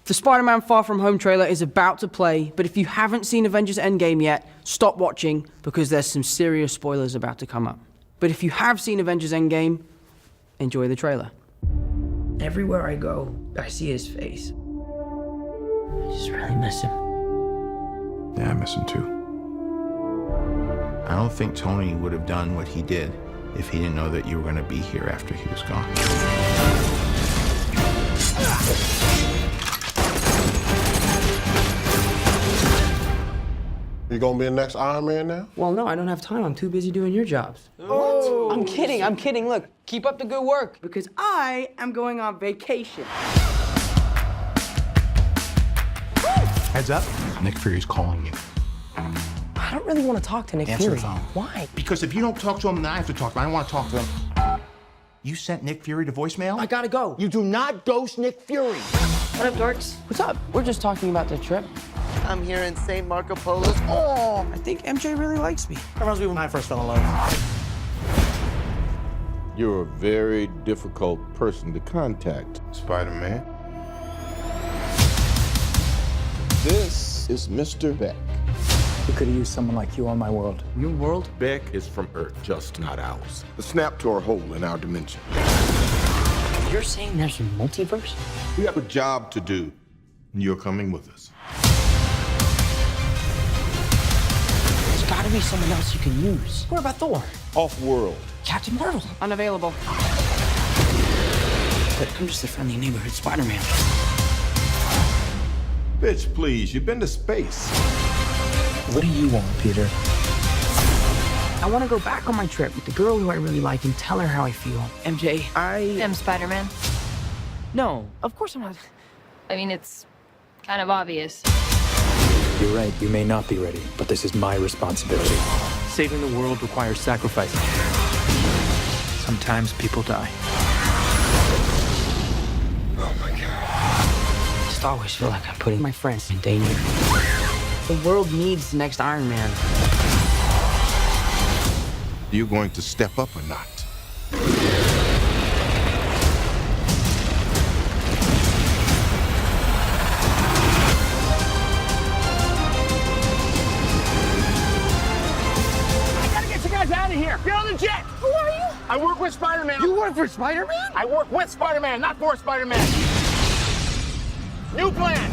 The Spider-Man Far From Home trailer is about to play, but if you haven't seen Avengers Endgame yet, stop watching because there's some serious spoilers about to come up. But if you have seen Avengers Endgame, enjoy the trailer. Everywhere I go, I see his face. I just really miss him. Yeah, I miss him too. I don't think Tony would have done what he did if he didn't know that you were going to be here after he was gone. You gonna be the next Iron Man now? Well, no, I don't have time. I'm too busy doing your jobs. What? I'm kidding. Look, keep up the good work because I am going on vacation. Heads up, Nick Fury's calling you. I don't really want to talk to Nick Answer Fury. the phone. Why? Because if you don't talk to him, then I have to talk to him. I don't want to talk to him. You sent Nick Fury to voicemail? I gotta go. You do not ghost Nick Fury. What up, dorks? What's up? We're just talking about the trip. I'm here in St. Marco Polo's. Oh! I think MJ really likes me. That reminds me when I first fell in love. You're a very difficult person to contact, Spider-Man. This is Mr. Beck. We could have used someone like you on my world. Your world? Beck is from Earth, just not ours. The snap to our hole in our dimension. You're saying there's a multiverse? We have a job to do, and you're coming with us. There's gotta be someone else you can use. What about Thor? Off-world. Captain Marvel? Unavailable. But I'm just a friendly neighborhood Spider-Man. Bitch, please, you've been to space. What do you want, Peter? I want to go back on my trip with the girl who I really like and tell her how I feel. MJ, I am Spider-Man. No, of course I'm not. I mean, it's kind of obvious. You're right, you may not be ready, but this is my responsibility. Saving the world requires sacrifice. Sometimes people die. Oh my God. I just always feel like I'm putting my friends in danger. The world needs the next Iron Man. You going to step up or not? I gotta get you guys out of here. Get on the jet. Who are you? I work with Spider-Man. You work for Spider-Man? I work with Spider-Man, not for Spider-Man. New plan.